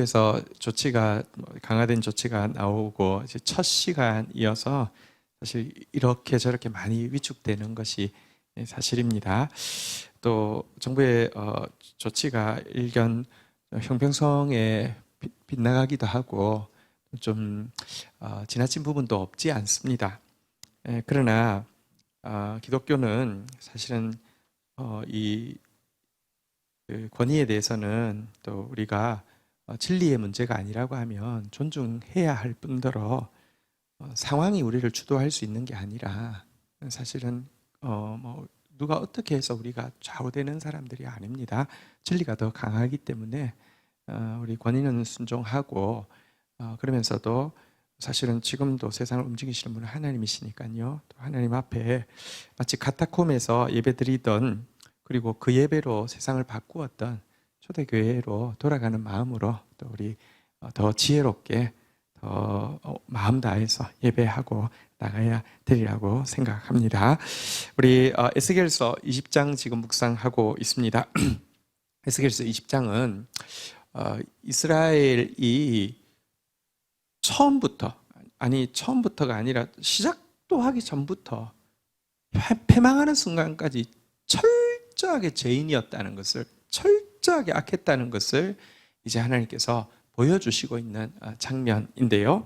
기독교에서 조치가 강화된 조치가 나오고 이제 첫 시간이어서 사실 이렇게 저렇게 많이 위축되는 것이 사실입니다. 또 정부의 조치가 일견 형평성에 빗나가기도 하고 좀 지나친 부분도 없지 않습니다. 그러나 기독교는 사실은 그 권위에 대해서는 또 우리가 진리의 문제가 아니라고 하면 존중해야 할 뿐더러 상황이 우리를 주도할 수 있는 게 아니라 사실은 누가 어떻게 해서 우리가 좌우되는 사람들이 아닙니다. 진리가 더 강하기 때문에 우리 권위는 순종하고 그러면서도 사실은 지금도 세상을 움직이시는 분은 하나님이시니까요. 또 하나님 앞에 마치 카타콤에서 예배드리던 그리고 그 예배로 세상을 바꾸었던 초대교회로 돌아가는 마음으로 또 우리 더 지혜롭게 더 마음 다해서 예배하고 나가야 되리라고 생각합니다. 우리 에스겔서 20장 지금 묵상하고 있습니다. 에스겔서 20장은 이스라엘이 처음부터가 아니라 시작도 하기 전부터 패망하는 순간까지 철저하게 죄인이었다는 것을, 철저하게 악했다는 것을 이제 하나님께서 보여주시고 있는 장면인데요.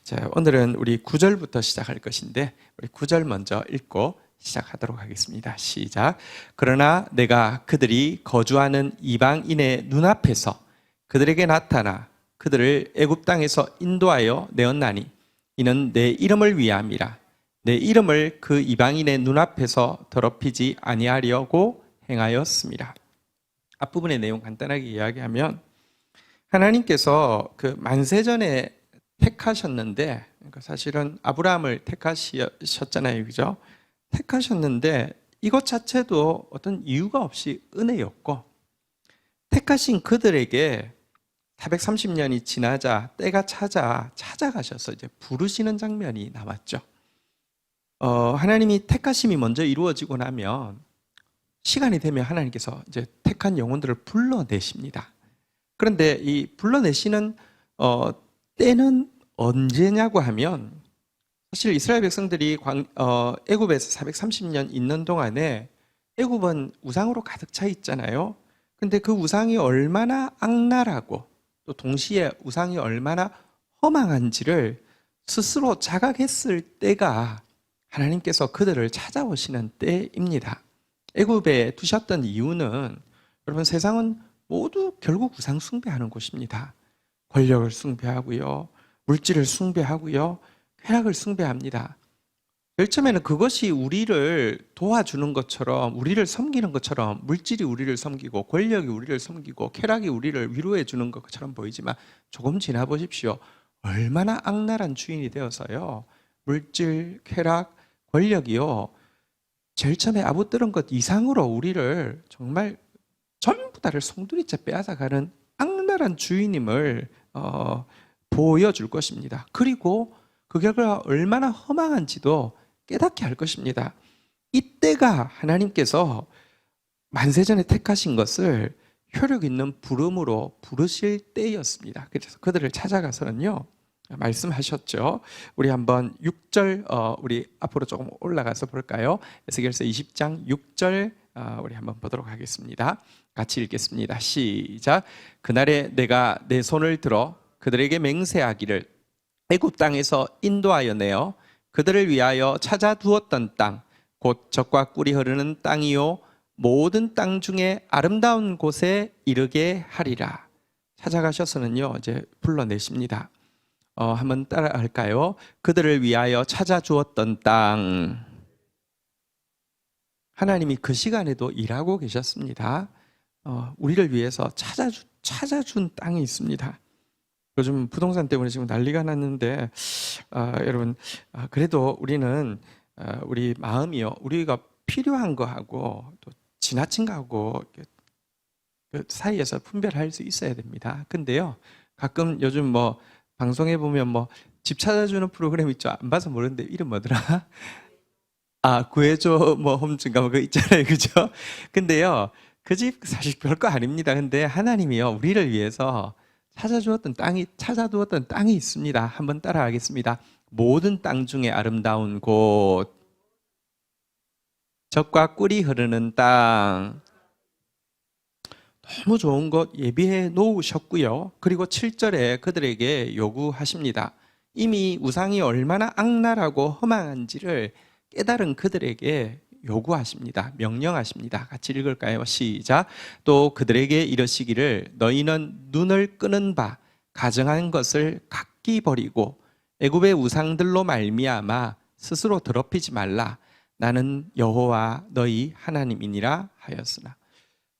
자, 오늘은 우리 9절부터 시작할 것인데 우리 9절 먼저 읽고 시작하도록 하겠습니다. 시작. 그러나 내가 그들이 거주하는 이방인의 눈앞에서 그들에게 나타나 그들을 애굽 땅에서 인도하여 내었나니 이는 내 이름을 위함이라. 내 이름을 그 이방인의 눈앞에서 더럽히지 아니하려고 행하였습니다. 앞부분의 내용 간단하게 이야기하면 하나님께서 그 만세전에 택하셨는데, 그러니까 사실은 아브라함을 택하셨잖아요, 그죠? 택하셨는데 이것 자체도 어떤 이유가 없이 은혜였고, 택하신 그들에게 430년이 지나자 때가 찾아가셔서 이제 부르시는 장면이 나왔죠. 하나님이 택하심이 먼저 이루어지고 나면 시간이 되면 하나님께서 이제 택한 영혼들을 불러내십니다. 그런데 이 불러내시는 때는 언제냐고 하면 사실 이스라엘 백성들이 애굽에서 430년 있는 동안에 애굽은 우상으로 가득 차 있잖아요. 근데 그 우상이 얼마나 악랄하고 또 동시에 우상이 얼마나 허망한지를 스스로 자각했을 때가 하나님께서 그들을 찾아오시는 때입니다. 애굽에 두셨던 이유는 여러분 세상은 모두 결국 우상 숭배하는 곳입니다. 권력을 숭배하고요, 물질을 숭배하고요, 쾌락을 숭배합니다. 제일 처음에는 그것이 우리를 도와주는 것처럼, 우리를 섬기는 것처럼, 물질이 우리를 섬기고 권력이 우리를 섬기고 쾌락이 우리를 위로해 주는 것처럼 보이지만 조금 지나 보십시오. 얼마나 악랄한 주인이 되어서요, 물질, 쾌락, 권력이요, 제일 처음에 아부뜨는 것 이상으로 우리를 정말 전부 다를 송두리째 빼앗아가는 악랄한 주인임을 보여줄 것입니다. 그리고 그 결과가 얼마나 허망한지도 깨닫게 할 것입니다. 이때가 하나님께서 만세전에 택하신 것을 효력 있는 부름으로 부르실 때였습니다. 그래서 그들을 찾아가서는요 말씀하셨죠. 우리 한번 6절 우리 앞으로 조금 올라가서 볼까요? 에스겔서 20장 6절 우리 한번 보도록 하겠습니다. 같이 읽겠습니다. 시작. 그날에 내가 내 손을 들어 그들에게 맹세하기를 애굽 땅에서 인도하여 내어 그들을 위하여 찾아두었던 땅, 곧 젖과 꿀이 흐르는 땅이요 모든 땅 중에 아름다운 곳에 이르게 하리라. 찾아가셔서는요 이제 불러내십니다. 한번 따라 할까요? 그들을 위하여 찾아주었던 땅. 하나님이 그 시간에도 일하고 계셨습니다. 우리를 위해서 찾아준 땅이 있습니다. 요즘 부동산 때문에 지금 난리가 났는데 여러분 그래도 우리는 우리 마음이요, 우리가 필요한 거하고 또 지나친 거하고 그 사이에서 분별할 수 있어야 됩니다. 근데요 가끔 요즘 뭐 방송에 보면 뭐 집 찾아주는 프로그램 있죠. 안 봐서 모르는데 이름 뭐더라? 구해줘 뭐 홈즈인가 뭐 그거 있잖아요, 그죠? 근데요 그 집 사실 별거 아닙니다. 근데 하나님이요 우리를 위해서 찾아두었던 땅이 있습니다. 한번 따라하겠습니다. 모든 땅 중에 아름다운 곳, 젖과 꿀이 흐르는 땅, 너무 좋은 곳 예비해 놓으셨고요. 그리고 7절에 그들에게 요구하십니다. 이미 우상이 얼마나 악랄하고 험한지를 깨달은 그들에게 요구하십니다. 명령하십니다. 같이 읽을까요? 시작. 또 그들에게 이르시기를 너희는 눈을 끄는 바 가증한 것을 각기 버리고 애굽의 우상들로 말미암아 스스로 더럽히지 말라. 나는 여호와 너희 하나님이니라 하였으나.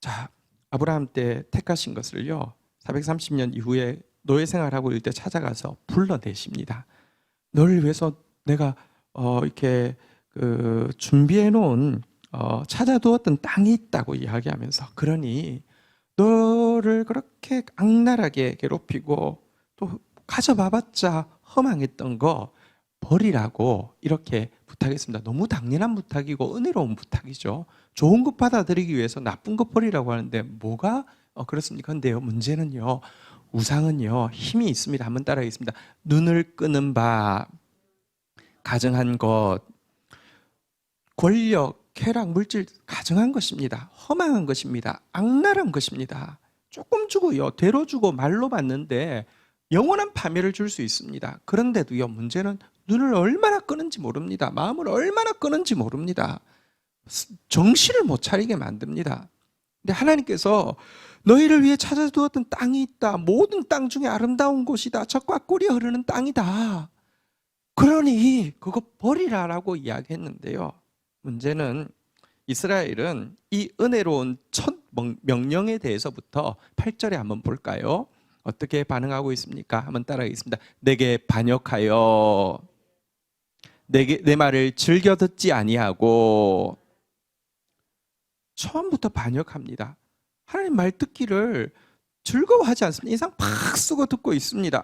자, 아브라함 때 택하신 것을요 430년 이후에 노예 생활하고 이럴 때 찾아가서 불러내십니다. 너를 위해서 내가 이렇게 준비해 놓은 찾아두었던 땅이 있다고 이야기하면서, 그러니 너를 그렇게 악랄하게 괴롭히고 또 가져봐봤자 허망했던 거 버리라고 이렇게 부탁했습니다. 너무 당연한 부탁이고 은혜로운 부탁이죠. 좋은 것 받아들이기 위해서 나쁜 것 버리라고 하는데 뭐가 그렇습니까? 근데요, 문제는요, 우상은요 힘이 있습니다. 한번 따라하겠습니다. 눈을 끄는 바 가증한 것, 권력, 쾌락, 물질 가증한 것입니다. 허망한 것입니다. 악랄한 것입니다. 조금 주고요, 되로 주고 말로 받는데 영원한 파멸을 줄 수 있습니다. 그런데도요, 문제는 눈을 얼마나 끄는지 모릅니다. 마음을 얼마나 끄는지 모릅니다. 정신을 못 차리게 만듭니다. 근데 하나님께서 너희를 위해 찾아두었던 땅이 있다. 모든 땅 중에 아름다운 곳이다. 젖과 꿀이 흐르는 땅이다. 그러니 그거 버리라라고 이야기했는데요. 문제는 이스라엘은 이 은혜로운 첫 명령에 대해서부터 8절에 한번 볼까요? 어떻게 반응하고 있습니까? 한번 따라하겠습니다. 내게 반역하여 내 말을 즐겨 듣지 아니하고. 처음부터 반역합니다. 하나님 말 듣기를 즐거워하지 않습니다. 인상 팍 쓰고 듣고 있습니다.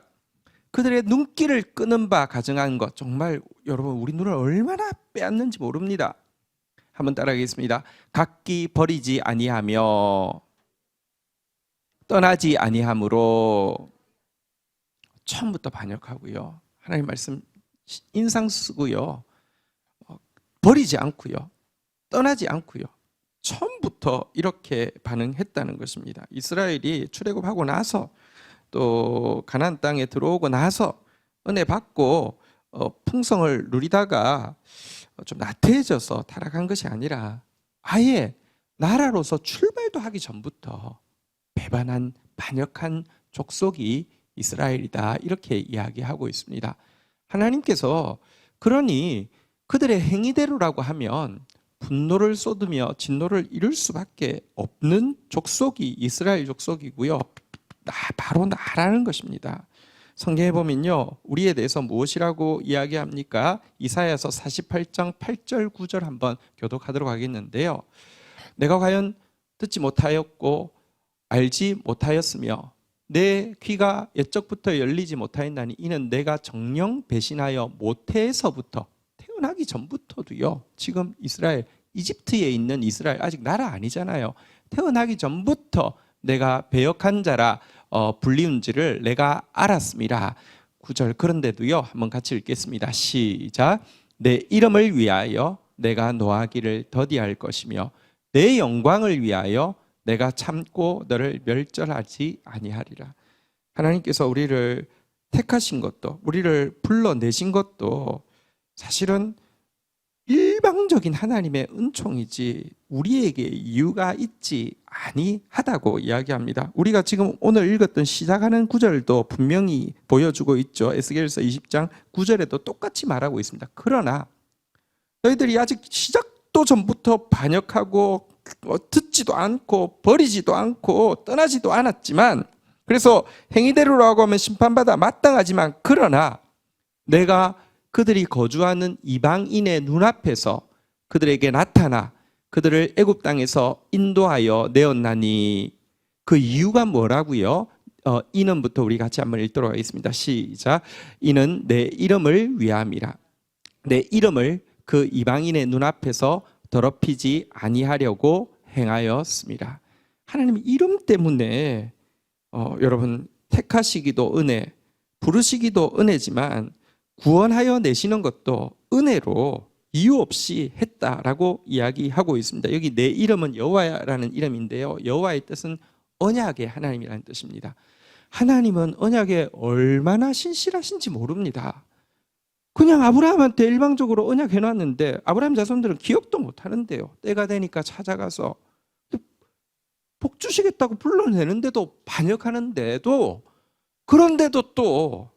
그들의 눈길을 끄는 바 가증한 것, 정말 여러분 우리 눈을 얼마나 빼앗는지 모릅니다. 한번 따라하겠습니다. 각기 버리지 아니하며 떠나지 아니함으로. 처음부터 반역하고요, 하나님 말씀 인상 쓰고요, 버리지 않고요, 떠나지 않고요, 처음부터 이렇게 반응했다는 것입니다. 이스라엘이 출애굽하고 나서 또 가나안 땅에 들어오고 나서 은혜 받고 풍성을 누리다가 좀 나태해져서 타락한 것이 아니라 아예 나라로서 출발도 하기 전부터 배반한 반역한 족속이 이스라엘이다, 이렇게 이야기하고 있습니다. 하나님께서 그러니 그들의 행위대로라고 하면 분노를 쏟으며 진노를 이룰 수밖에 없는 족속이 이스라엘 족속이고요, 바로 나라는 것입니다. 성경에 보면요, 우리에 대해서 무엇이라고 이야기합니까? 이사야서 48장 8절 9절 한번 교독하도록 하겠는데요. 내가 과연 듣지 못하였고 알지 못하였으며 내 귀가 옛적부터 열리지 못하였나니 이는 내가 정령 배신하여 모태에서부터, 태어나기 전부터도요, 지금 이스라엘, 이집트에 있는 이스라엘 아직 나라 아니잖아요. 태어나기 전부터 내가 배역한 자라 불리운지를 내가 알았습니다. 9절. 그런데도요, 한번 같이 읽겠습니다. 시작. 내 이름을 위하여 내가 노하기를 더디할 것이며 내 영광을 위하여 내가 참고 너를 멸절하지 아니하리라. 하나님께서 우리를 택하신 것도, 우리를 불러내신 것도 사실은 일방적인 하나님의 은총이지 우리에게 이유가 있지 아니하다고 이야기합니다. 우리가 지금 오늘 읽었던 시작하는 구절도 분명히 보여주고 있죠. 에스겔서 20장 9절에도 똑같이 말하고 있습니다. 그러나 너희들이 아직 시작도 전부터 반역하고 듣지도 않고 버리지도 않고 떠나지도 않았지만, 그래서 행위대로라고 하면 심판받아 마땅하지만, 그러나 내가 그들이 거주하는 이방인의 눈앞에서 그들에게 나타나 그들을 애굽 땅에서 인도하여 내었나니. 그 이유가 뭐라고요? 이는부터 우리 같이 한번 읽도록 하겠습니다. 시작. 이는 내 이름을 위함이라. 내 이름을 그 이방인의 눈앞에서 더럽히지 아니하려고 행하였습니다. 하나님 이름 때문에 여러분 택하시기도 은혜, 부르시기도 은혜지만 구원하여 내시는 것도 은혜로 이유 없이 했다라고 이야기하고 있습니다. 여기 내 이름은 여호와라는 이름인데요. 여호와의 뜻은 언약의 하나님이라는 뜻입니다. 하나님은 언약에 얼마나 신실하신지 모릅니다. 그냥 아브라함한테 일방적으로 언약 해놨는데 아브라함 자손들은 기억도 못 하는데요. 때가 되니까 찾아가서 복 주시겠다고 불러내는데도 반역하는데도, 그런데도 또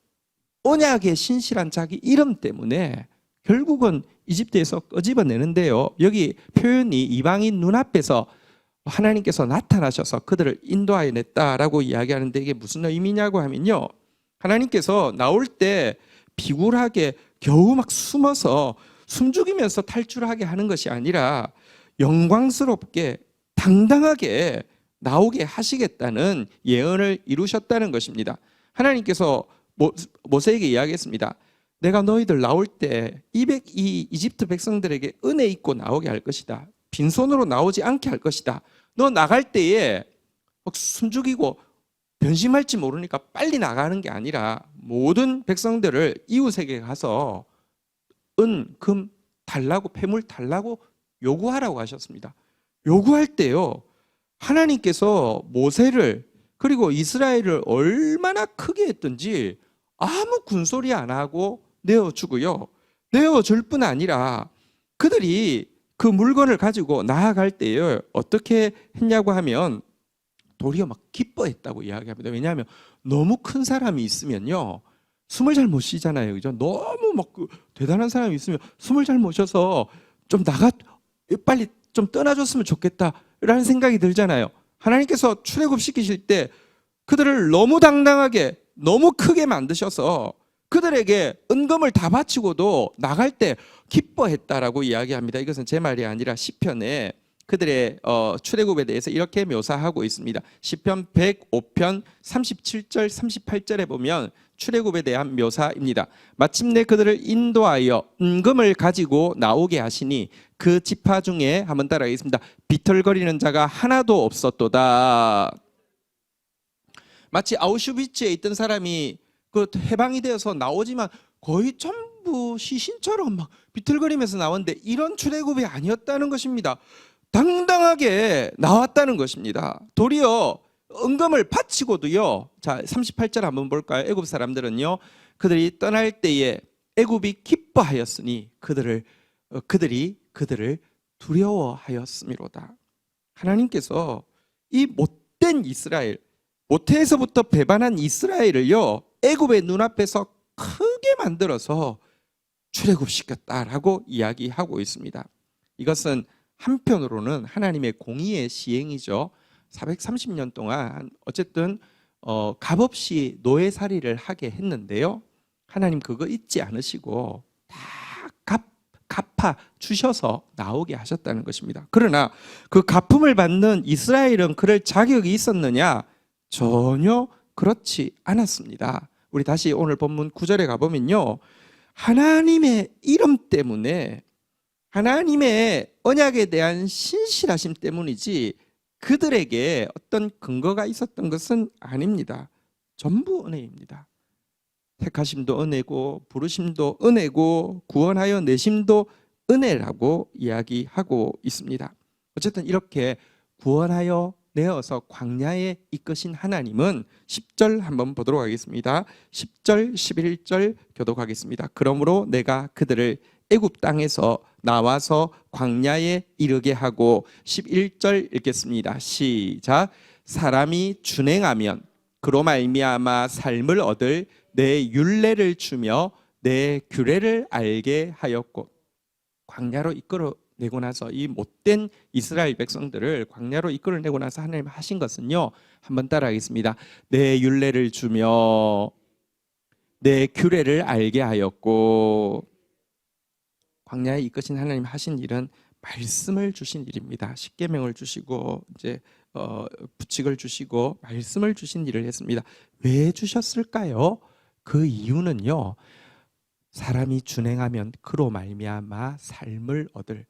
언약의 신실한 자기 이름 때문에 결국은 이집트에서 끄집어내는데요. 여기 표현이 이방인 눈앞에서 하나님께서 나타나셔서 그들을 인도하여 냈다라고 이야기하는데, 이게 무슨 의미냐고 하면요, 하나님께서 나올 때 비굴하게 겨우 막 숨어서 숨죽이면서 탈출하게 하는 것이 아니라 영광스럽게 당당하게 나오게 하시겠다는 예언을 이루셨다는 것입니다. 하나님께서 모세에게 이야기했습니다. 내가 너희들 나올 때 이 이집트 백성들에게 은혜 있고 나오게 할 것이다. 빈손으로 나오지 않게 할 것이다. 너 나갈 때에 숨죽이고 변심할지 모르니까 빨리 나가는 게 아니라 모든 백성들을 이웃에게 가서 은, 금 달라고, 폐물 달라고 요구하라고 하셨습니다. 요구할 때요, 하나님께서 모세를 그리고 이스라엘을 얼마나 크게 했든지 아무 군소리 안 하고 내어주고요. 내어줄 뿐 아니라 그들이 그 물건을 가지고 나아갈 때에 어떻게 했냐고 하면 도리어 막 기뻐했다고 이야기합니다. 왜냐하면 너무 큰 사람이 있으면요, 숨을 잘 못 쉬잖아요. 그죠? 너무 막 대단한 사람이 있으면 숨을 잘 못 쉬어서 좀 빨리 좀 떠나줬으면 좋겠다라는 생각이 들잖아요. 하나님께서 출애굽시키실 때 그들을 너무 당당하게 너무 크게 만드셔서 그들에게 은금을 다 바치고도 나갈 때 기뻐했다라고 이야기합니다. 이것은 제 말이 아니라 시편에 그들의 출애굽에 대해서 이렇게 묘사하고 있습니다. 시편 105편 37절 38절에 보면 출애굽에 대한 묘사입니다. 마침내 그들을 인도하여 은금을 가지고 나오게 하시니 그 지파 중에, 한번 따라하겠습니다, 비틀거리는 자가 하나도 없었도다. 마치 아우슈비츠에 있던 사람이 그 해방이 되어서 나오지만 거의 전부 시신처럼 막 비틀거리면서 나왔는데 이런 출애굽이 아니었다는 것입니다. 당당하게 나왔다는 것입니다. 도리어 은금을 바치고도요. 자, 38절 한번 볼까요? 애굽 사람들은요, 그들이 떠날 때에 애굽이 기뻐하였으니 그들이 그들을 두려워하였음이로다. 하나님께서 이 못된 이스라엘, 모태에서부터 배반한 이스라엘을요, 애굽의 눈앞에서 크게 만들어서 출애굽시켰다라고 이야기하고 있습니다. 이것은 한편으로는 하나님의 공의의 시행이죠. 430년 동안 어쨌든 값없이 노예살이를 하게 했는데요, 하나님 그거 잊지 않으시고 다 갚아 주셔서 나오게 하셨다는 것입니다. 그러나 그 갚음을 받는 이스라엘은 그럴 자격이 있었느냐? 전혀 그렇지 않았습니다. 우리 다시 오늘 본문 9절에 가보면요, 하나님의 이름 때문에, 하나님의 언약에 대한 신실하심 때문이지 그들에게 어떤 근거가 있었던 것은 아닙니다. 전부 은혜입니다. 택하심도 은혜고 부르심도 은혜고 구원하여 내심도 은혜라고 이야기하고 있습니다. 어쨌든 이렇게 구원하여 내어서 광야에 이끄신 하나님은 10절 한번 보도록 하겠습니다. 10절 11절 교독하겠습니다. 그러므로 내가 그들을 애굽 땅에서 나와서 광야에 이르게 하고, 11절 읽겠습니다. 시작. 사람이 준행하면 그로 말미암아 삶을 얻을 내 율례를 주며 내 규례를 알게 하였고. 광야로 이끌어내고 나서 이 못된 이스라엘 백성들을 광야로 이끌어내고 나서 하나님 하신 것은요, 한번 따라하겠습니다. 내 율례를 주며 내 규례를 알게 하였고. 광야에 이끄신 하나님 하신 일은 말씀을 주신 일입니다. 십계명을 주시고 이제 부칙을 주시고 말씀을 주신 일을 했습니다. 왜 주셨을까요? 그 이유는요, 사람이 준행하면 그로 말미암아 삶을 얻을,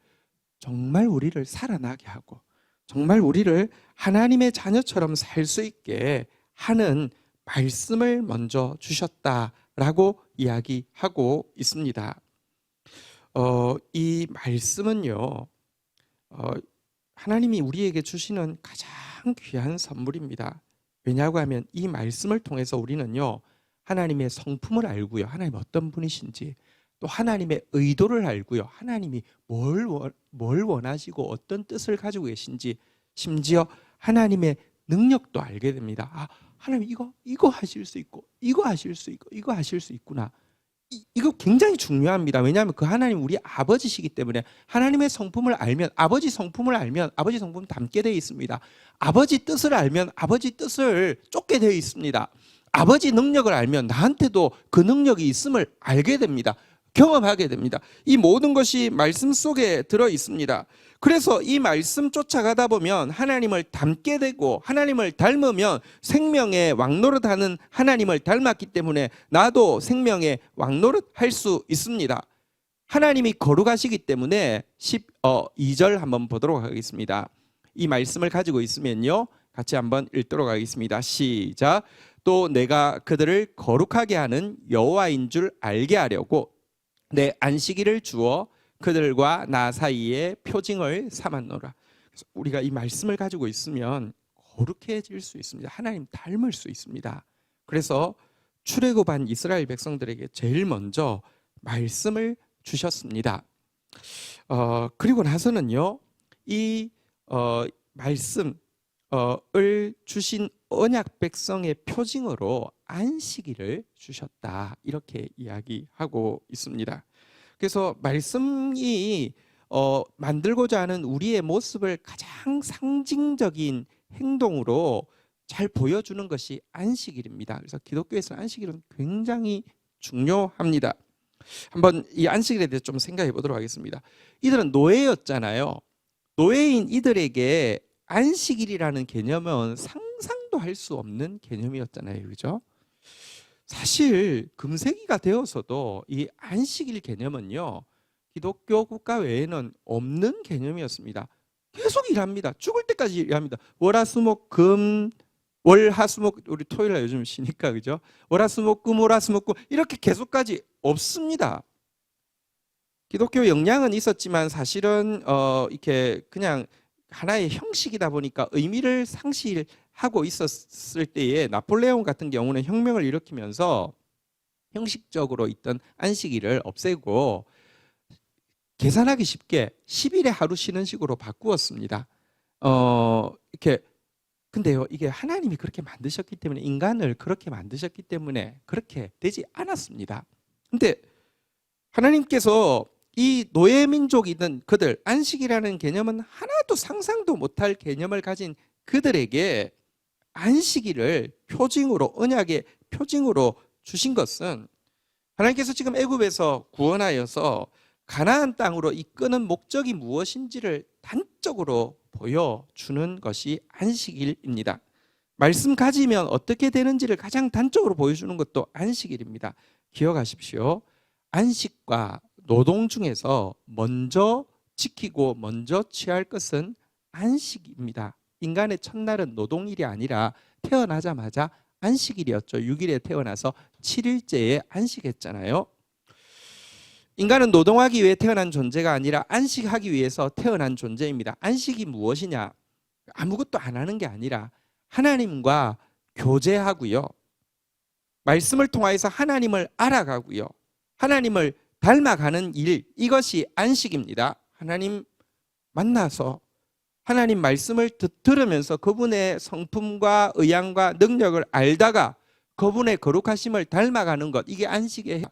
정말 우리를 살아나게 하고 정말 우리를 하나님의 자녀처럼 살 수 있게 하는 말씀을 먼저 주셨다라고 이야기하고 있습니다. 이 말씀은요, 하나님이 우리에게 주시는 가장 귀한 선물입니다. 왜냐고 하면 이 말씀을 통해서 우리는요, 하나님의 성품을 알고요, 하나님 어떤 분이신지, 또 하나님의 의도를 알고요, 하나님이 뭘 원하시고 어떤 뜻을 가지고 계신지, 심지어 하나님의 능력도 알게 됩니다. 아, 하나님 이거 하실 수 있고, 이거 하실 수 있고, 이거 하실 수 있구나. 이거 굉장히 중요합니다. 왜냐하면 그 하나님 우리 아버지시기 때문에 하나님의 성품을 알면, 아버지 성품을 알면 아버지 성품 담게 되어 있습니다. 아버지 뜻을 알면 아버지 뜻을 쫓게 되어 있습니다. 아버지 능력을 알면 나한테도 그 능력이 있음을 알게 됩니다. 경험하게 됩니다. 이 모든 것이 말씀 속에 들어 있습니다. 그래서 이 말씀 쫓아가다 보면 하나님을 닮게 되고, 하나님을 닮으면 생명의 왕노릇하는 하나님을 닮았기 때문에 나도 생명의 왕노릇 할 수 있습니다. 하나님이 거룩하시기 때문에 2절 한번 보도록 하겠습니다. 이 말씀을 가지고 있으면요, 같이 한번 읽도록 하겠습니다. 시작. 또 내가 그들을 거룩하게 하는 여호와인 줄 알게 하려고 내 안식일을 주어 그들과 나 사이에 표징을 삼았노라. 그래서 우리가 이 말씀을 가지고 있으면 거룩해질 수 있습니다. 하나님 닮을 수 있습니다. 그래서 출애굽한 이스라엘 백성들에게 제일 먼저 말씀을 주셨습니다. 그리고 나서는요, 이 말씀을 주신 언약 백성의 표징으로 안식일을 주셨다, 이렇게 이야기하고 있습니다. 그래서 말씀이 만들고자 하는 우리의 모습을 가장 상징적인 행동으로 잘 보여주는 것이 안식일입니다. 그래서 기독교에서 안식일은 굉장히 중요합니다. 한번 이 안식일에 대해서 좀 생각해 보도록 하겠습니다. 이들은 노예였잖아요. 노예인 이들에게 안식일이라는 개념은 상상도 할 수 없는 개념이었잖아요. 그렇죠? 사실 금세기가 되어서도 이 안식일 개념은요, 기독교 국가 외에는 없는 개념이었습니다. 계속 일합니다. 죽을 때까지 일합니다. 월화수목금, 월화수목, 우리 토요일날 요즘 쉬니까, 그죠? 월화수목금, 월화수목금 이렇게 계속까지 없습니다. 기독교 영향은 있었지만 사실은 이렇게 그냥 하나의 형식이다 보니까 의미를 상실하고 있었을 때에 나폴레옹 같은 경우는 혁명을 일으키면서 형식적으로 있던 안식일을 없애고 계산하기 쉽게 10일에 하루 쉬는 식으로 바꾸었습니다. 이렇게 근데요, 이게 하나님이 그렇게 만드셨기 때문에, 인간을 그렇게 만드셨기 때문에 그렇게 되지 않았습니다. 근데 하나님께서 이 노예민족이든 그들, 안식이라는 개념은 하나도 상상도 못할 개념을 가진 그들에게 안식일을 표징으로, 언약의 표징으로 주신 것은 하나님께서 지금 애굽에서 구원하여서 가나안 땅으로 이끄는 목적이 무엇인지를 단적으로 보여주는 것이 안식일입니다. 말씀 가지면 어떻게 되는지를 가장 단적으로 보여주는 것도 안식일입니다. 기억하십시오. 안식과 노동 중에서 먼저 지키고 먼저 취할 것은 안식입니다. 인간의 첫날은 노동일이 아니라 태어나자마자 안식일이었죠. 6일에 태어나서 7일째에 안식했잖아요. 인간은 노동하기 위해 태어난 존재가 아니라 안식하기 위해서 태어난 존재입니다. 안식이 무엇이냐? 아무것도 안 하는 게 아니라 하나님과 교제하고요, 말씀을 통해서 하나님을 알아가고요, 하나님을 닮아가는 일, 이것이 안식입니다. 하나님 만나서 하나님 말씀을 들으면서 그분의 성품과 의향과 능력을 알다가 그분의 거룩하심을 닮아가는 것, 이게 안식이에요.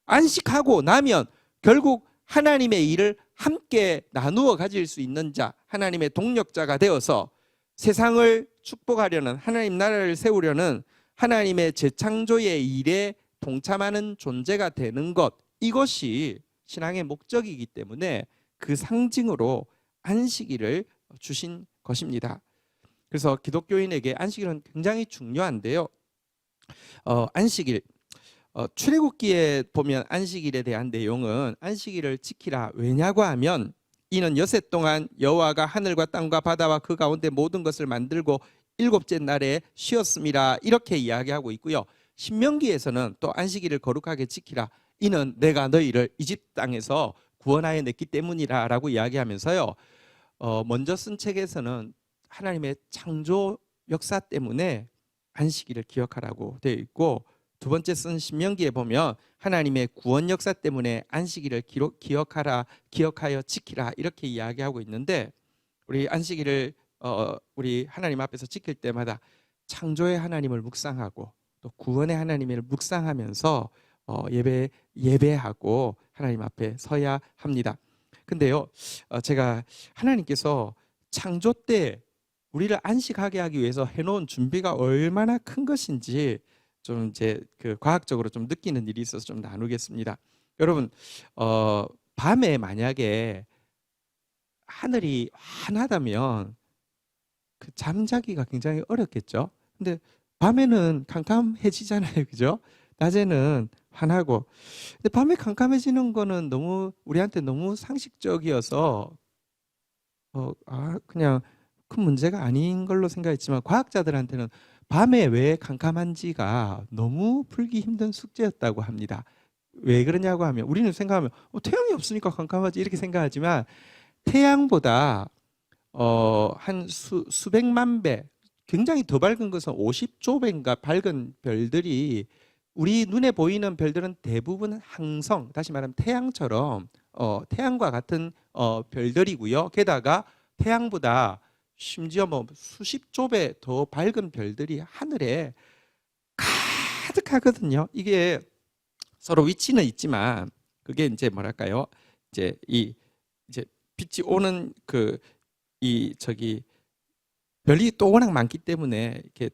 안식하고 나면 결국 하나님의 일을 함께 나누어 가질 수 있는 자, 하나님의 동력자가 되어서 세상을 축복하려는, 하나님 나라를 세우려는 하나님의 재창조의 일에 동참하는 존재가 되는 것, 이것이 신앙의 목적이기 때문에 그 상징으로 안식일을 주신 것입니다. 그래서 기독교인에게 안식일은 굉장히 중요한데요. 안식일, 출애굽기에 보면 안식일에 대한 내용은 안식일을 지키라. 왜냐고 하면 이는 여섯 동안 여호와가 하늘과 땅과 바다와 그 가운데 모든 것을 만들고 일곱째 날에 쉬었습니다. 이렇게 이야기하고 있고요. 신명기에서는 또 안식일을 거룩하게 지키라. 이는 내가 너희를 이집트 땅에서 구원하여 냈기 때문이라라고 이야기하면서요. 먼저 쓴 책에서는 하나님의 창조 역사 때문에 안식일을 기억하라고 되어 있고, 두 번째 쓴 신명기에 보면 하나님의 구원 역사 때문에 안식일을 기억하여 지키라 이렇게 이야기하고 있는데, 우리 안식일을 우리 하나님 앞에서 지킬 때마다 창조의 하나님을 묵상하고 또 구원의 하나님을 묵상하면서 예배하고 하나님 앞에 서야 합니다. 근데요, 제가 하나님께서 창조 때 우리를 안식하게 하기 위해서 해놓은 준비가 얼마나 큰 것인지 좀 이제 그 과학적으로 좀 느끼는 일이 있어서 좀 나누겠습니다. 여러분, 밤에 만약에 하늘이 환하다면 그 잠자기가 굉장히 어렵겠죠. 근데 밤에는 캄캄해지잖아요, 그죠? 낮에는 환하고. 근데 밤에 캄캄해지는 거는 너무 우리한테 너무 상식적이어서 그냥 큰 문제가 아닌 걸로 생각했지만, 과학자들한테는 밤에 왜 캄캄한지가 너무 풀기 힘든 숙제였다고 합니다. 왜 그러냐고 하면, 우리는 생각하면 태양이 없으니까 캄캄하지 이렇게 생각하지만, 태양보다 한 수백만 배, 굉장히 더 밝은 것은 50조 배인가 밝은 별들이, 우리 눈에 보이는 별들은 대부분 항성, 다시 말하면 태양처럼 태양과 같은 별들이고요. 게다가 태양보다 심지어 뭐 수십조 배 더 밝은 별들이 하늘에 가득하거든요. 이게 서로 위치는 있지만, 그게 이제 뭐랄까요? 이제 이제 빛이 오는 별이 또 워낙 많기 때문에 이렇게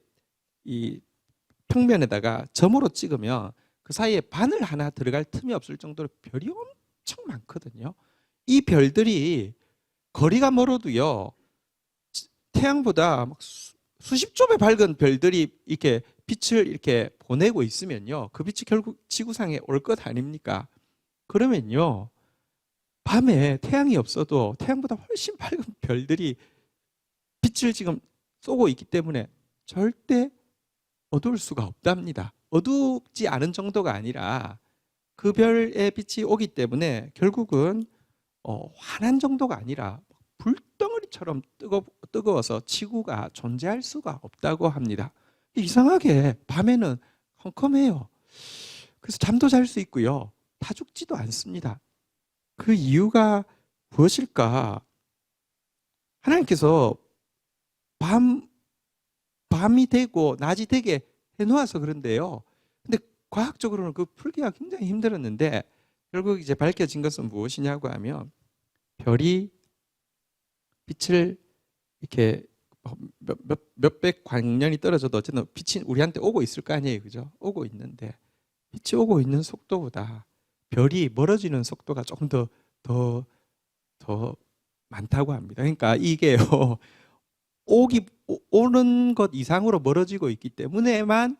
이 평면에다가 점으로 찍으면 그 사이에 바늘 하나 들어갈 틈이 없을 정도로 별이 엄청 많거든요. 이 별들이 거리가 멀어도요, 태양보다 막 수십조 배 밝은 별들이 이렇게 빛을 이렇게 보내고 있으면요, 그 빛이 결국 지구상에 올 것 아닙니까? 그러면요, 밤에 태양이 없어도 태양보다 훨씬 밝은 별들이 빛을 지금 쏘고 있기 때문에 절대 어두울 수가 없답니다. 어둡지 않은 정도가 아니라 그 별의 빛이 오기 때문에 결국은 환한 정도가 아니라 불덩어리처럼 뜨거워서 지구가 존재할 수가 없다고 합니다. 이상하게 밤에는 컴컴해요. 그래서 잠도 잘 수 있고요, 다 죽지도 않습니다. 그 이유가 무엇일까? 하나님께서 밤이 되고 낮이 되게 해놓아서 그런데요. 근데 과학적으로는 그 풀기가 굉장히 힘들었는데, 결국 이제 밝혀진 것은 무엇이냐고 하면, 별이 빛을 이렇게 몇백 광년이 떨어져도 어쨌든 빛이 우리한테 오고 있을 거 아니에요, 그죠? 오고 있는데 빛이 오고 있는 속도보다 별이 멀어지는 속도가 조금 더 많다고 합니다. 그러니까 이게요, 오는 것 이상으로 멀어지고 있기 때문에만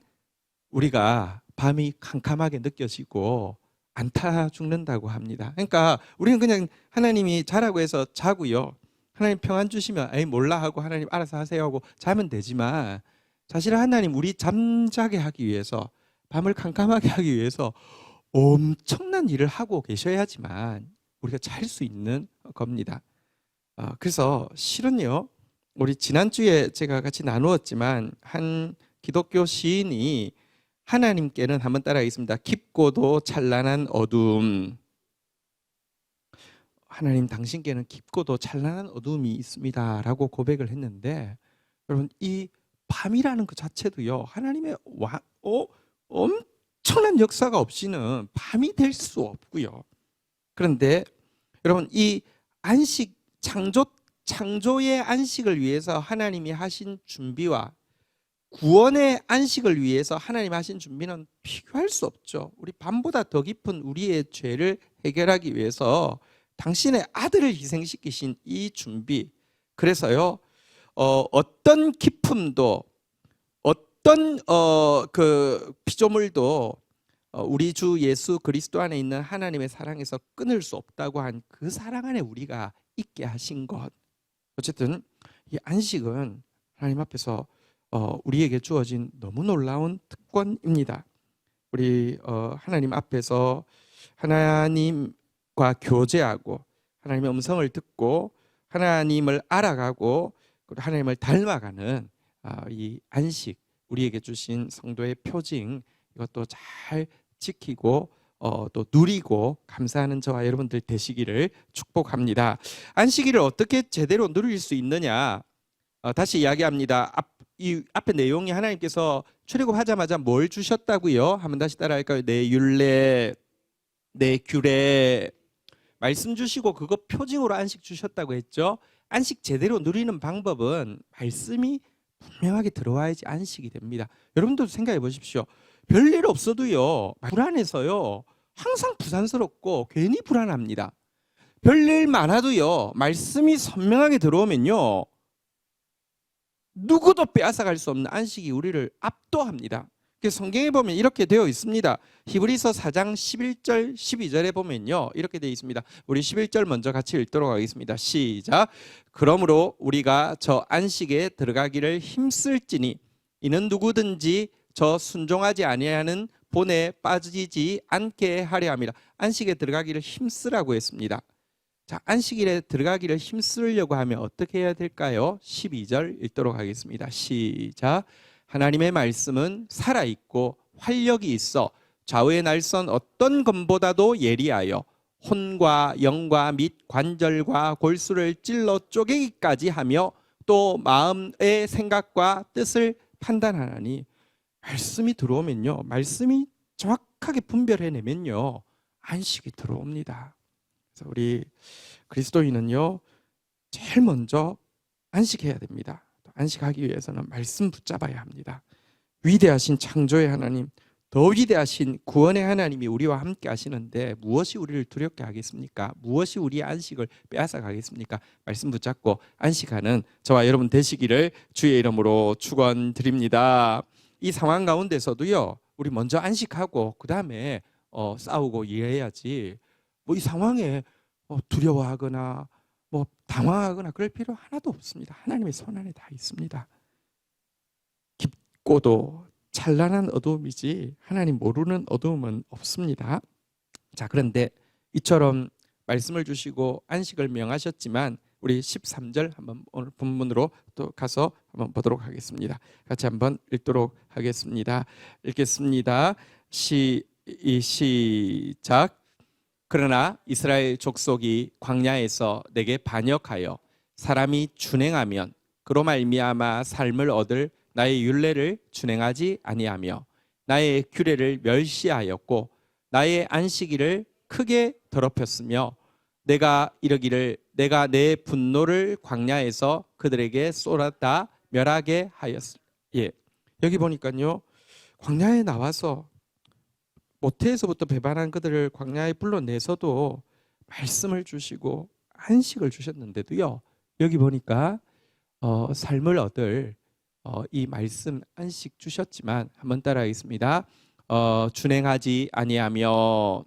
우리가 밤이 캄캄하게 느껴지고 안타 죽는다고 합니다. 그러니까 우리는 그냥 하나님이 자라고 해서 자고요, 하나님 평안 주시면 에이 몰라 하고 하나님 알아서 하세요 하고 자면 되지만, 사실 하나님 우리 잠자게 하기 위해서, 밤을 캄캄하게 하기 위해서 엄청난 일을 하고 계셔야지만 우리가 잘 수 있는 겁니다. 그래서 실은요, 우리 지난주에 제가 같이 나누었지만, 한 기독교 시인이 하나님께는, 한번 따라하겠습니다. 깊고도 찬란한 어둠, 하나님 당신께는 깊고도 찬란한 어둠이 있습니다 라고 고백을 했는데, 여러분 이 밤이라는 그 자체도요, 하나님의 엄청난 역사가 없이는 밤이 될 수 없고요. 그런데 여러분, 이 안식, 창조의 안식을 위해서 하나님이 하신 준비와 구원의 안식을 위해서 하나님 하신 준비는 비교할 수 없죠. 우리 밤보다 더 깊은 우리의 죄를 해결하기 위해서 당신의 아들을 희생시키신 이 준비, 그래서요, 어떤 기품도, 어떤 그 피조물도 우리 주 예수 그리스도 안에 있는 하나님의 사랑에서 끊을 수 없다고 한 그 사랑 안에 우리가 있게 하신 것, 어쨌든 이 안식은 하나님 앞에서 우리에게 주어진 너무 놀라운 특권입니다. 우리 하나님 앞에서 하나님과 교제하고 하나님의 음성을 듣고 하나님을 알아가고 하나님을 닮아가는 이 안식, 우리에게 주신 성도의 표징, 이것도 잘 지키고 또 누리고 감사하는 저와 여러분들 되시기를 축복합니다. 안식일을 어떻게 제대로 누릴 수 있느냐? 다시 이야기합니다. 이 앞에 내용이 하나님께서 출애굽하자마자 뭘 주셨다고요? 한번 다시 따라할까요? 내 율례, 내 규례, 말씀 주시고 그거 표징으로 안식 주셨다고 했죠. 안식 제대로 누리는 방법은 말씀이 분명하게 들어와야지 안식이 됩니다. 여러분도 생각해 보십시오. 별일 없어도요, 불안해서요, 항상 부산스럽고 괜히 불안합니다. 별일 많아도요, 말씀이 선명하게 들어오면요, 누구도 빼앗아갈 수 없는 안식이 우리를 압도합니다. 성경에 보면 이렇게 되어 있습니다. 히브리서 4장 11절 12절에 보면요, 이렇게 되어 있습니다. 우리 11절 먼저 같이 읽도록 하겠습니다. 시작. 그러므로 우리가 저 안식에 들어가기를 힘쓸지니 이는 누구든지 저 순종하지 아니하는 본에 빠지지 않게 하려 함이라. 안식에 들어가기를 힘쓰라고 했습니다. 자, 안식일에 들어가기를 힘쓰려고 하면 어떻게 해야 될까요? 12절 읽도록 하겠습니다. 시작. 하나님의 말씀은 살아있고 활력이 있어 좌우의 날선 어떤 검보다도 예리하여 혼과 영과 및 관절과 골수를 찔러 쪼개기까지 하며 또 마음의 생각과 뜻을 판단하나니. 말씀이 들어오면요, 말씀이 정확하게 분별해내면요, 안식이 들어옵니다. 그래서 우리 그리스도인은요, 제일 먼저 안식해야 됩니다. 안식하기 위해서는 말씀 붙잡아야 합니다. 위대하신 창조의 하나님, 더 위대하신 구원의 하나님이 우리와 함께 하시는데 무엇이 우리를 두렵게 하겠습니까? 무엇이 우리의 안식을 빼앗아 가겠습니까? 말씀 붙잡고 안식하는 저와 여러분 되시기를 주의 이름으로 축원드립니다. 이 상황 가운데서도요, 우리 먼저 안식하고 그 다음에 싸우고 이래야지, 뭐 이 상황에 두려워하거나 뭐 당황하거나 그럴 필요 하나도 없습니다. 하나님의 손 안에 다 있습니다. 깊고도 찬란한 어두움이지 하나님 모르는 어두움은 없습니다. 자, 그런데 이처럼 말씀을 주시고 안식을 명하셨지만 우리 13절 한번 오늘 본문으로 또 가서 한번 보도록 하겠습니다. 같이 한번 읽도록 하겠습니다. 읽겠습니다. 시작. 그러나 이스라엘 족속이 광야에서 내게 반역하여 사람이 준행하면 그로 말미암아 삶을 얻을 나의 율례를 준행하지 아니하며 나의 규례를 멸시하였고 나의 안식일을 크게 더럽혔으며 내가 이르기를 내가 내 분노를 광야에서 그들에게 쏟았다 멸하게 하였으. 예, 여기 보니까요, 광야에 나와서 모태에서부터 배반한 그들을 광야에 불러내서도 말씀을 주시고 안식을 주셨는데도요, 여기 보니까 삶을 얻을 이 말씀 안식 주셨지만 한번 따라하겠습니다. 준행하지 아니하며,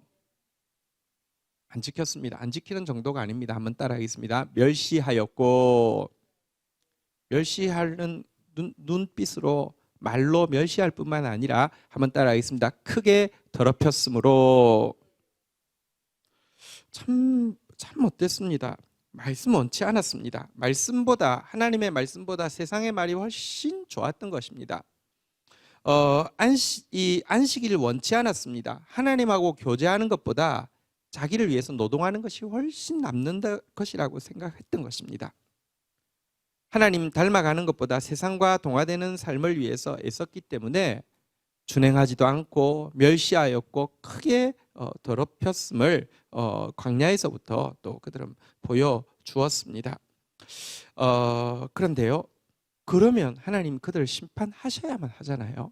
안 지켰습니다. 안 지키는 정도가 아닙니다. 한번 따라하겠습니다. 멸시하였고, 멸시하는 눈빛으로 말로 멸시할 뿐만 아니라 한번 따라하겠습니다. 크게 더럽혔으므로. 참 어땠습니다. 말씀 원치 않았습니다. 하나님의 말씀보다 세상의 말이 훨씬 좋았던 것입니다. 이 안식일을 원치 않았습니다. 하나님하고 교제하는 것보다 자기를 위해서 노동하는 것이 훨씬 남는 것이라고 생각했던 것입니다. 하나님 닮아가는 것보다 세상과 동화되는 삶을 위해서 애썼기 때문에 준행하지도 않고 멸시하였고 크게 더럽혔음을 광야에서부터 또 그들은 보여주었습니다. 그런데요, 그러면 하나님 그들을 심판하셔야만 하잖아요.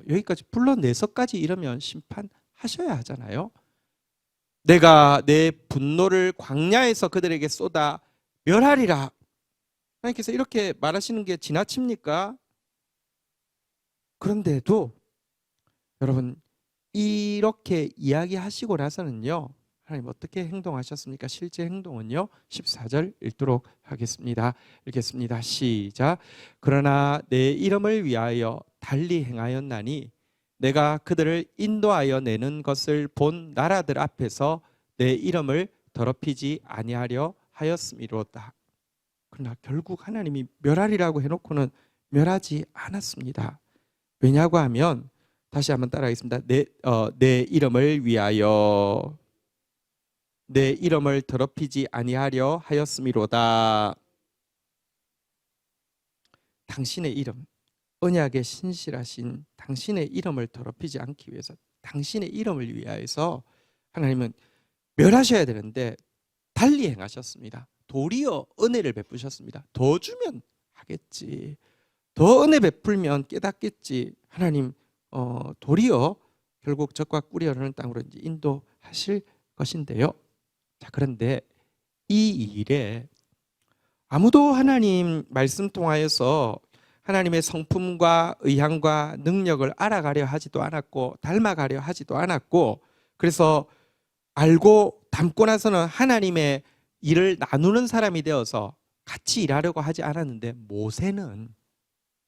여기까지 불러내서까지 이러면 심판하셔야 하잖아요. 내가 내 분노를 광야에서 그들에게 쏟아 멸하리라. 하나님께서 이렇게 말하시는 게 지나칩니까? 그런데도 여러분, 이렇게 이야기하시고 나서는요, 하나님 어떻게 행동하셨습니까? 실제 행동은요. 14절 읽도록 하겠습니다. 읽겠습니다. 시작. 그러나 내 이름을 위하여 달리 행하였나니 내가 그들을 인도하여 내는 것을 본 나라들 앞에서 내 이름을 더럽히지 아니하려 하였음이로다. 그러나 결국 하나님이 멸하리라고 해놓고는 멸하지 않았습니다. 왜냐고 하면 다시 한번 따라하겠습니다. 내 이름을 위하여 내 이름을 더럽히지 아니하려 하였음이로다. 당신의 이름, 언약에 신실하신 당신의 이름을 더럽히지 않기 위해서, 당신의 이름을 위하여서 하나님은 멸하셔야 되는데 달리 행하셨습니다. 도리어 은혜를 베푸셨습니다. 더 주면 하겠지, 더 은혜 베풀면 깨닫겠지. 하나님 도리어 결국 적과 꿀이 흐르는 땅으로 이제 인도하실 것인데요. 자, 그런데 이 일에 아무도 하나님 말씀 통하여서 하나님의 성품과 의향과 능력을 알아가려 하지도 않았고 닮아가려 하지도 않았고, 그래서 알고 닮고 나서는 하나님의 일을 나누는 사람이 되어서 같이 일하려고 하지 않았는데, 모세는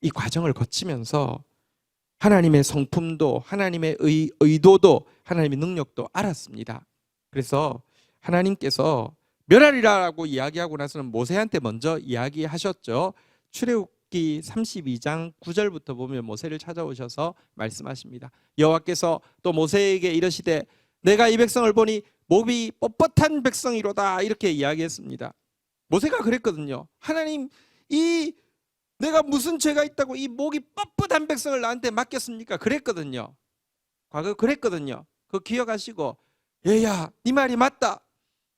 이 과정을 거치면서 하나님의 성품도 하나님의 의도도 하나님의 능력도 알았습니다. 그래서 하나님께서 멸하리라고 이야기하고 나서는 모세한테 먼저 이야기하셨죠. 출애굽기 32장 9절부터 보면 모세를 찾아오셔서 말씀하십니다. 여호와께서 또 모세에게 이르시되 내가 이 백성을 보니 목이 뻣뻣한 백성이로다, 이렇게 이야기했습니다. 모세가 그랬거든요. 하나님, 이 내가 무슨 죄가 있다고 이 목이 뻣뻣한 백성을 나한테 맡겼습니까? 그랬거든요. 과거 그랬거든요. 그거 기억하시고, 얘야 네 말이 맞다,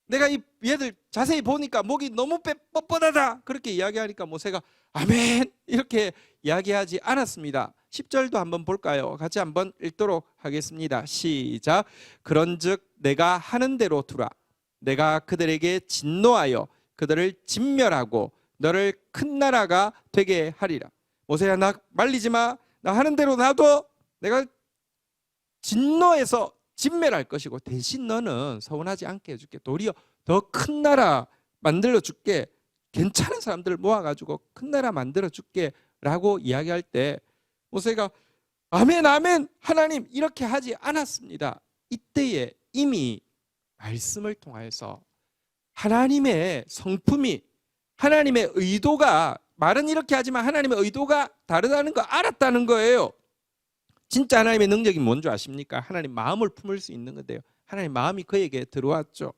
내가 이 얘들 자세히 보니까 목이 너무 뻣뻣하다, 그렇게 이야기하니까 모세가 아멘 이렇게 이야기하지 않았습니다. 10절도 한번 볼까요? 같이 한번 읽도록 하겠습니다. 시작. 그런즉 내가 하는 대로 두라. 내가 그들에게 진노하여 그들을 진멸하고 너를 큰 나라가 되게 하리라. 모세야, 나 말리지 마. 나 하는 대로 놔둬. 내가 진노해서 진멸할 것이고 대신 너는 서운하지 않게 해줄게. 도리어 더 큰 나라 만들어 줄게. 괜찮은 사람들 모아가지고 큰 나라 만들어 줄게 라고 이야기할 때 모세가 아멘 아멘 하나님 이렇게 하지 않았습니다. 이때에 이미 말씀을 통하여서 하나님의 성품이, 하나님의 의도가, 말은 이렇게 하지만 하나님의 의도가 다르다는 거 알았다는 거예요. 진짜 하나님의 능력이 뭔지 아십니까? 하나님 마음을 품을 수 있는 건데요. 하나님 마음이 그에게 들어왔죠.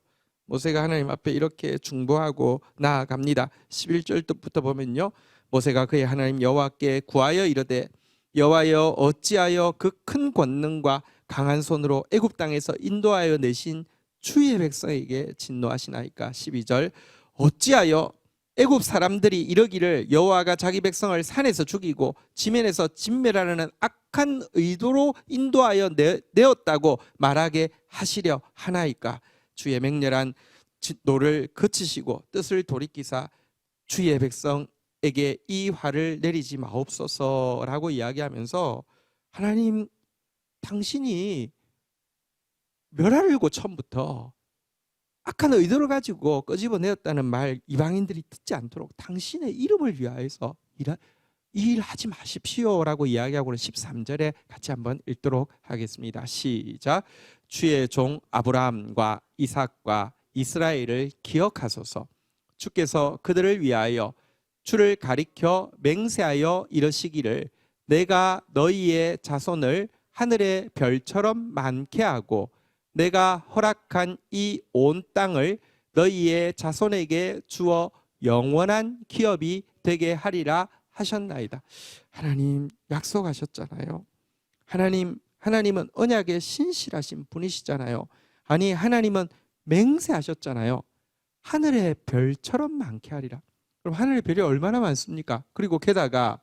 모세가 하나님 앞에 이렇게 중보하고 나아갑니다. 11절부터 보면요, 모세가 그의 하나님 여호와께 구하여 이르되 여호와여 어찌하여 그 큰 권능과 강한 손으로 애굽 땅에서 인도하여 내신 주의 백성에게 진노하시나이까. 12절 어찌하여 애굽 사람들이 이러기를 여호와가 자기 백성을 산에서 죽이고 지면에서 진멸하려는 악한 의도로 인도하여 내었다고 말하게 하시려 하나이까. 주의 맹렬한 진노를 그치시고 뜻을 돌이키사 주의 백성에게 이 화를 내리지 마옵소서라고 이야기하면서 하나님, 당신이 멸하려고 처음부터 악한 의도를 가지고 끄집어내었다는 말 이방인들이 듣지 않도록 당신의 이름을 위하여서 일하지 마십시오라고 이야기하고는 13절에 같이 한번 읽도록 하겠습니다. 시작. 주의 종 아브라함과 이삭과 이스라엘을 기억하소서. 주께서 그들을 위하여 주를 가리켜 맹세하여 이르시기를 내가 너희의 자손을 하늘의 별처럼 많게 하고 내가 허락한 이 온 땅을 너희의 자손에게 주어 영원한 기업이 되게 하리라 하셨나이다. 하나님 약속하셨잖아요. 하나님은 언약에 신실하신 분이시잖아요. 아니, 하나님은 맹세하셨잖아요. 하늘의 별처럼 많게 하리라. 그럼 하늘의 별이 얼마나 많습니까? 그리고 게다가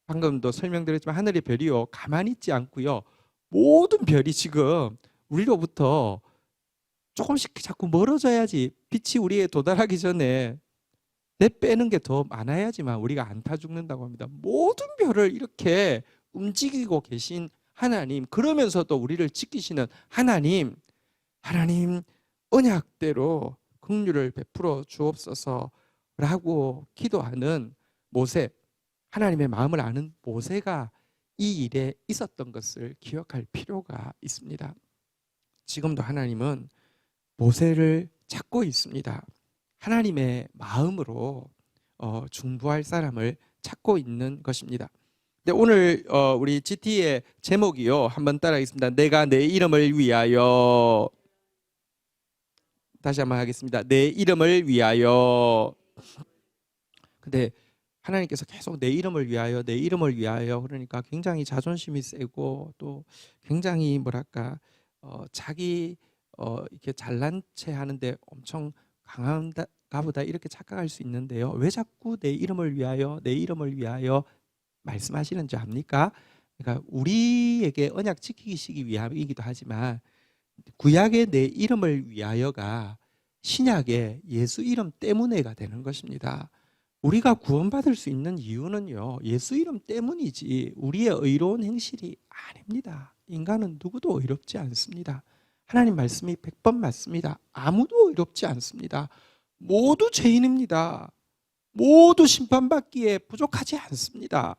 방금도 설명드렸지만 하늘의 별이요 가만히 있지 않고요, 모든 별이 지금 우리로부터 조금씩 자꾸 멀어져야지 빛이 우리에 도달하기 전에 내빼는 게 더 많아야지만 우리가 안 타 죽는다고 합니다. 모든 별을 이렇게 움직이고 계신 하나님, 그러면서도 우리를 지키시는 하나님 언약대로 긍휼을 베풀어 주옵소서라고 기도하는 모세, 하나님의 마음을 아는 모세가 이 일에 있었던 것을 기억할 필요가 있습니다. 지금도 하나님은 모세를 찾고 있습니다. 하나님의 마음으로 중보할 사람을 찾고 있는 것입니다. 네, 오늘 우리 GT의 제목이요. 한번 따라하겠습니다. 내가 내 이름을 위하여. 다시 한번 하겠습니다. 내 이름을 위하여. 근데 하나님께서 계속 내 이름을 위하여, 내 이름을 위하여 그러니까 굉장히 자존심이 세고 또 굉장히 뭐랄까 자기 이렇게 잘난 체 하는데 엄청 강한가 보다 이렇게 착각할 수 있는데요. 왜 자꾸 내 이름을 위하여, 내 이름을 위하여 말씀하시는지 압니까? 그러니까 우리에게 언약 지키시기 위함이기도 하지만 구약의 내 이름을 위하여가 신약의 예수 이름 때문에가 되는 것입니다. 우리가 구원받을 수 있는 이유는요, 예수 이름 때문이지 우리의 의로운 행실이 아닙니다. 인간은 누구도 의롭지 않습니다. 하나님 말씀이 100번 맞습니다. 아무도 의롭지 않습니다. 모두 죄인입니다. 모두 심판받기에 부족하지 않습니다.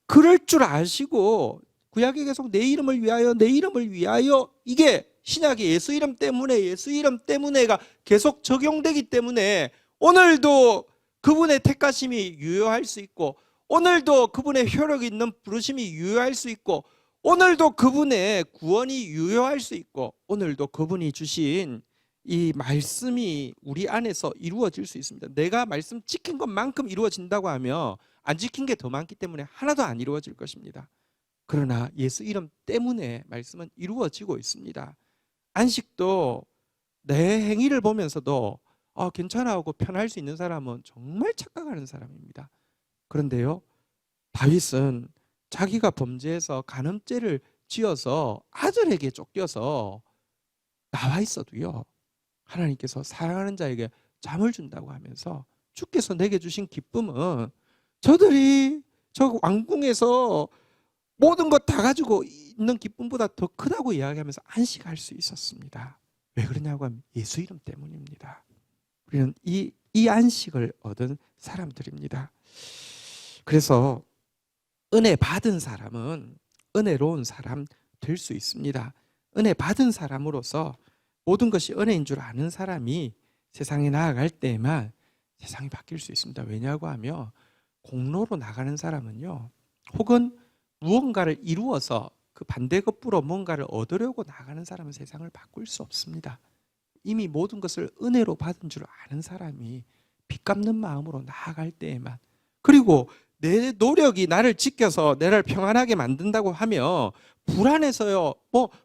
그럴 줄 아시고 구약에 계속 내 이름을 위하여, 내 이름을 위하여, 이게 신약의 예수 이름 때문에, 예수 이름 때문에가 계속 적용되기 때문에 오늘도 그분의 택하심이 유효할 수 있고, 오늘도 그분의 효력 있는 부르심이 유효할 수 있고, 오늘도 그분의 구원이 유효할 수 있고, 오늘도 그분이 주신 이 말씀이 우리 안에서 이루어질 수 있습니다. 내가 말씀 지킨 것만큼 이루어진다고 하면 안 지킨 게 더 많기 때문에 하나도 안 이루어질 것입니다. 그러나 예수 이름 때문에 말씀은 이루어지고 있습니다. 안식도 내 행위를 보면서도 괜찮아 하고 편할 수 있는 사람은 정말 착각하는 사람입니다. 그런데요, 다윗은 자기가 범죄해서 간음죄를 지어서 아들에게 쫓겨서 나와 있어도요, 하나님께서 사랑하는 자에게 잠을 준다고 하면서 주께서 내게 주신 기쁨은 저들이 저 왕궁에서 모든 것 다 가지고 있는 기쁨보다 더 크다고 이야기하면서 안식할 수 있었습니다. 왜 그러냐고 하면 예수 이름 때문입니다. 우리는 이 안식을 얻은 사람들입니다. 그래서 은혜 받은 사람은 은혜로운 사람 될 수 있습니다. 은혜 받은 사람으로서 모든 것이 은혜인 줄 아는 사람이 세상에 나아갈 때에만 세상이 바뀔 수 있습니다. 왜냐고 하면 공로로 나가는 사람은요, 혹은 무언가를 이루어서 그 반대급부로 뭔가를 얻으려고 나가는 사람은 세상을 바꿀 수 없습니다. 이미 모든 것을 은혜로 받은 줄 아는 사람이 빚 갚는 마음으로 나아갈 때에만, 그리고 내 노력이 나를 지켜서 나를 평안하게 만든다고 하면 불안해서요,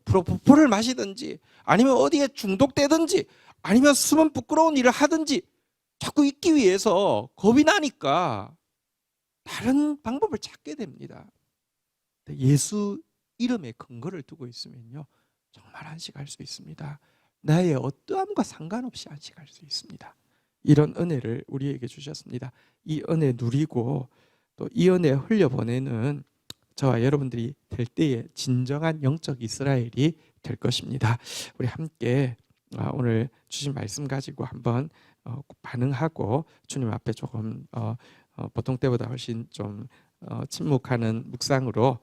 프로포폴을 마시든지 아니면 어디에 중독되든지 아니면 숨은 부끄러운 일을 하든지 자꾸 있기 위해서 겁이 나니까 다른 방법을 찾게 됩니다. 예수 이름에 근거를 두고 있으면요, 정말 안식할 수 있습니다. 나의 어떠함과 상관없이 안식할 수 있습니다. 이런 은혜를 우리에게 주셨습니다. 이 은혜 누리고 또 이 은혜 흘려보내는 저와 여러분들이 될 때에 진정한 영적 이스라엘이 될 것입니다. 우리 함께 오늘 주신 말씀 가지고 한번 반응하고 주님 앞에 조금 보통 때보다 훨씬 좀 침묵하는 묵상으로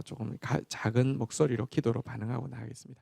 조금 작은 목소리로 기도로 반응하고 나가겠습니다.